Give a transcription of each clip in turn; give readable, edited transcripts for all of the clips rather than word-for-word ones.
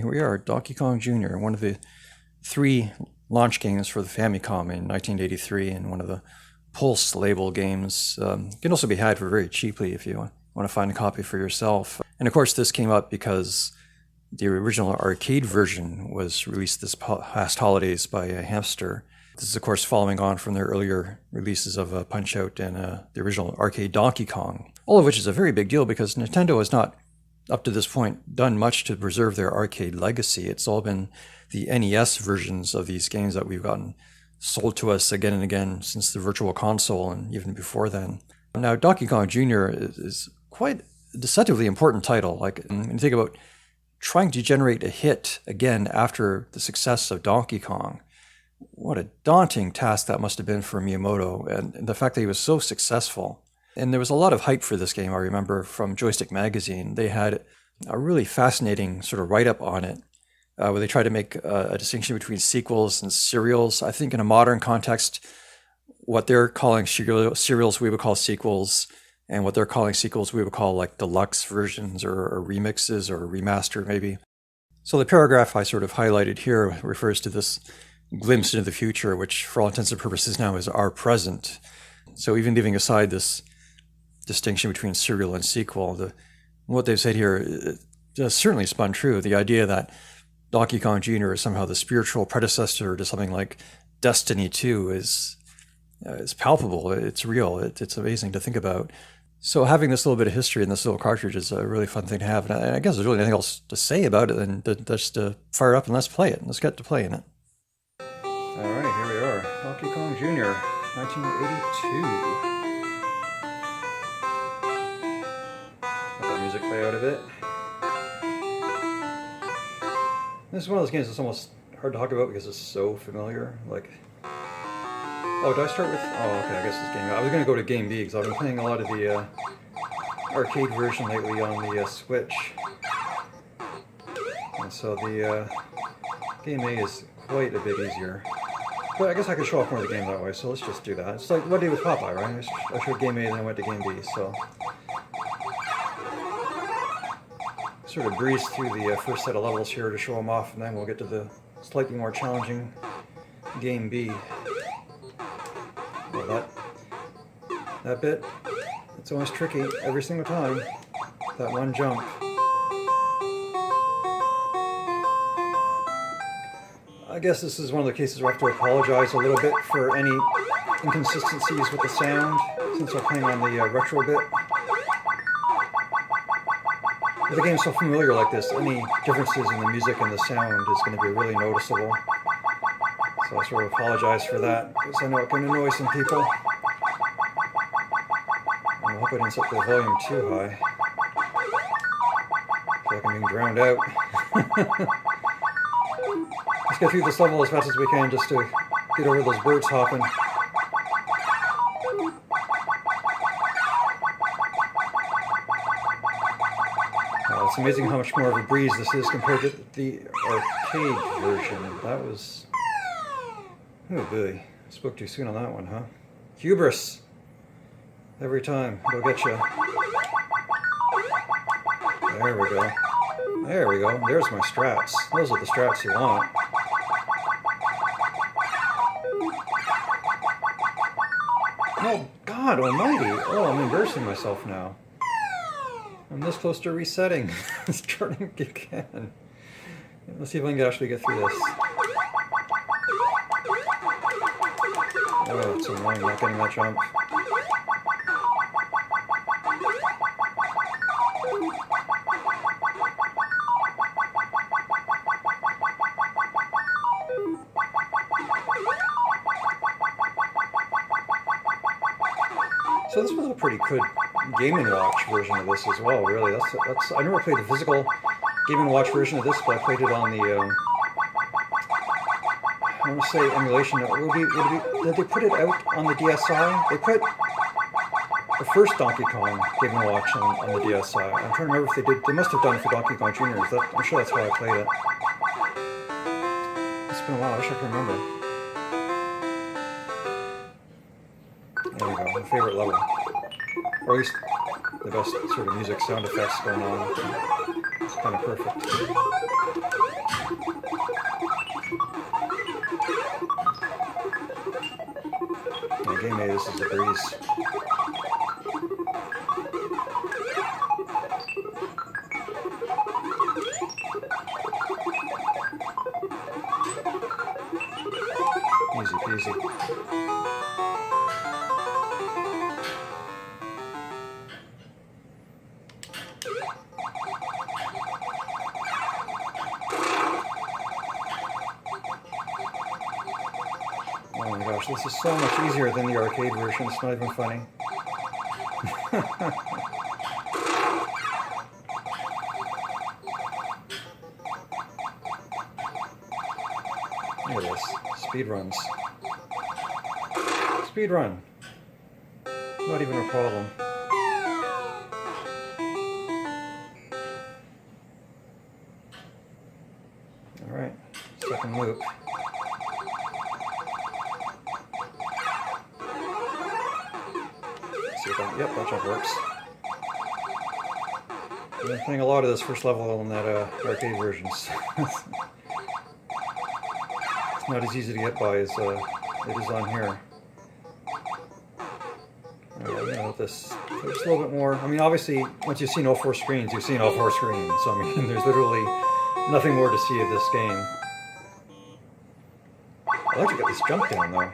here we are, Donkey Kong Jr., one of the three launch games for the Famicom in 1983, and one of the Pulse label games. Can also be had for very cheaply if you want to find a copy for yourself. And of course, this came up because the original arcade version was released this past holidays by Hamster. This is, of course, following on from their earlier releases of Punch-Out and the original arcade Donkey Kong, all of which is a very big deal because Nintendo has not, up to this point, done much to preserve their arcade legacy. It's all been the NES versions of these games that we've gotten sold to us again and again since the Virtual Console and even before then. Now, Donkey Kong Jr. is quite a deceptively important title. Like, when you think about trying to generate a hit again after the success of Donkey Kong, what a daunting task that must have been for Miyamoto, and the fact that he was so successful. And there was a lot of hype for this game, I remember, from Joystick Magazine. They had a really fascinating sort of write-up on it, where they tried to make a distinction between sequels and serials. I think in a modern context, what they're calling serials we would call sequels, and what they're calling sequels we would call like deluxe versions or remixes or remaster maybe. So the paragraph I sort of highlighted here refers to this glimpse into the future, which for all intents and purposes now is our present. So even leaving aside this distinction between serial and sequel, what they've said here is certainly spun true. The idea that Donkey Kong Jr. is somehow the spiritual predecessor to something like Destiny 2 is palpable. It's real. It's amazing to think about. So having this little bit of history in this little cartridge is a really fun thing to have. And I guess there's really nothing else to say about it than just to fire it up and let's play it. Let's get to playing it. All right, here we are. Donkey Kong Jr., 1982. Let the music play out a bit. This is one of those games that's almost hard to talk about because it's so familiar. Like, oh, do I start with? Oh, okay, I guess it's game. I was going to go to Game B because I've been playing a lot of the arcade version lately on the Switch, and so the Game A is quite a bit easier. But I guess I could show off more of the game that way, so let's just do that. It's like what I did with Popeye, right? I showed Game A and then I went to Game B, so sort of breeze through the first set of levels here to show them off, and then we'll get to the slightly more challenging Game B. Well, that bit, it's always tricky every single time, that one jump. I guess this is one of the cases where I have to apologize a little bit for any inconsistencies with the sound, since I'm playing on the retro bit. With a game so familiar like this, any differences in the music and the sound is going to be really noticeable. So I sort of apologize for that, because I know it can annoy some people. And I hope I didn't set the volume too high. I feel like I'm being drowned out. Let's get through this level as fast as we can just to get over those birds hopping. It's amazing how much more of a breeze this is compared to the arcade version. That was... oh boy, spoke too soon on that one, huh? Hubris! Every time, it'll get you. There we go. There we go. There's my strats. Those are the strats you want. Oh, God almighty! Oh, I'm embarrassing myself now. I'm this close to resetting. Starting again. Let's see if I can actually get through this. Oh, it's annoying not getting that jump. So this was a pretty good Game & Watch version of this as well, really. That's I never played the physical Game & Watch version of this, but I played it on the, I want to say emulation. Did they put it out on the DSi? They put the first Donkey Kong Game & Watch on the DSi. I'm trying to remember if they did. They must have done it for Donkey Kong Jr. I'm sure that's how I played it. It's been a while. I wish I could remember. There we go. My favorite level. Or at least the best sort of music sound effects going on. It's kind of perfect. game A, this is a breeze. Easy peasy. Oh my gosh, this is so much easier than the arcade version. It's not even funny. Look at this. Speed runs. Speed run. Not even a problem. Alright, second loop. Yep, that jump works. I've been playing a lot of this first level on that arcade versions. It's not as easy to get by as it is on here. Alright, now with this, just a little bit more. I mean, obviously, once you've seen all four screens, you've seen all four screens. So, I mean, there's literally nothing more to see of this game. I'd like to get this jump down, though.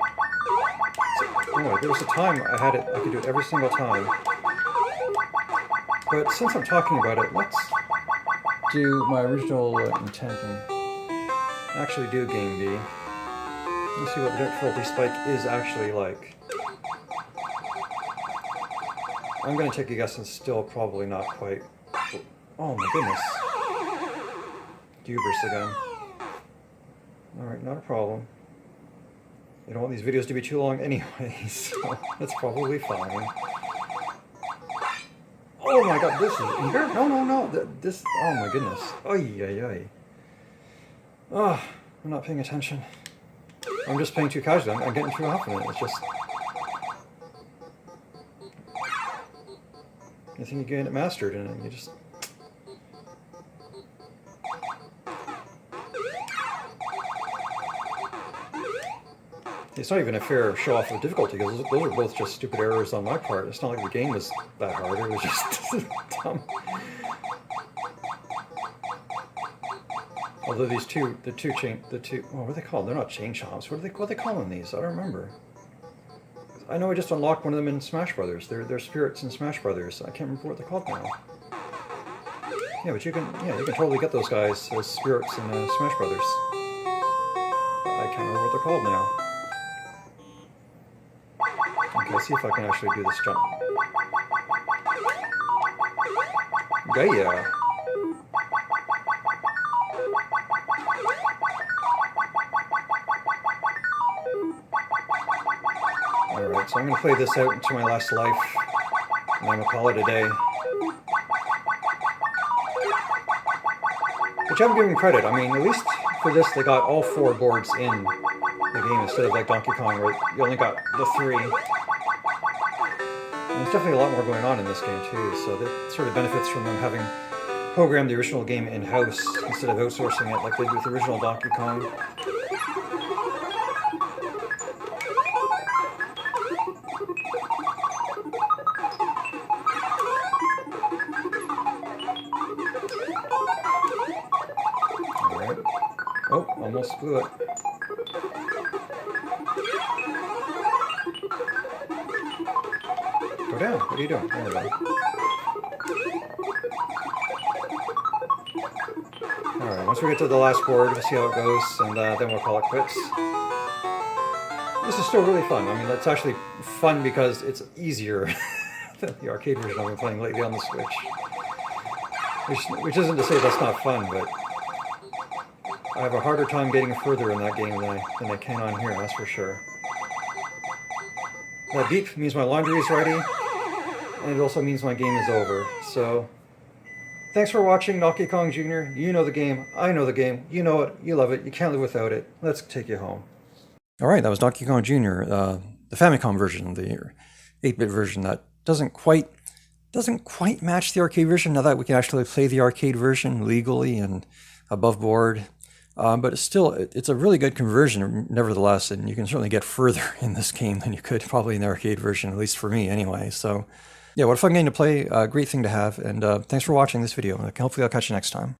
Anyway, there was a time I had it, I could do it every single time. But since I'm talking about it, let's do my original intent and actually do Game B. Let's see what the difficulty spike is actually like. I'm going to take a guess and still probably not quite. Oh my goodness. Hubris again. Alright, not a problem. You don't want these videos to be too long anyway, so that's probably fine. Oh my god, this is... No. This... Oh my goodness. Ay. Oh, I'm not paying attention. I'm just playing too casually. I'm getting too confident. It's just... You think you get it mastered and you just... It's not even a fair show-off of difficulty, because those are both just stupid errors on my part. It's not like the game was that hard, it was just dumb. Although these the two, what are they called? They're not chain chomps. What are they calling these? I don't remember. I know I just unlocked one of them in Smash Brothers. They're spirits in Smash Brothers. I can't remember what they're called now. Yeah, but you can totally get those guys as spirits in Smash Brothers. I can't remember what they're called now. Okay, let's see if I can actually do this jump. Gaia! Alright, so I'm going to play this out into my last life, and I'm going to call it a day. Which I'm giving credit. I mean, at least for this, they got all four boards in the game instead of like Donkey Kong, where you only got the three. And there's definitely a lot more going on in this game too, so that sort of benefits from them having programmed the original game in-house instead of outsourcing it like they did with the original Donkey Kong. Alright. Oh, almost blew it. Go down. What are you doing? There we go. Alright, once we get to the last board, we'll see how it goes, and then we'll call it quits. This is still really fun. I mean, it's actually fun because it's easier than the arcade version I've been playing lately on the Switch. Which isn't to say that's not fun, but I have a harder time getting further in that game than I can on here, that's for sure. That beep means my laundry is ready, and it also means my game is over. So, thanks for watching Donkey Kong Jr. You know the game, I know the game, you know it, you love it, you can't live without it. Let's take you home. Alright, that was Donkey Kong Jr., the Famicom version, the 8-bit version that doesn't quite match the arcade version, now that we can actually play the arcade version legally and above board. But it's still, it's a really good conversion nevertheless, and you can certainly get further in this game than you could probably in the arcade version, at least for me anyway. So yeah, what a fun game to play, great thing to have, and thanks for watching this video. Hopefully I'll catch you next time.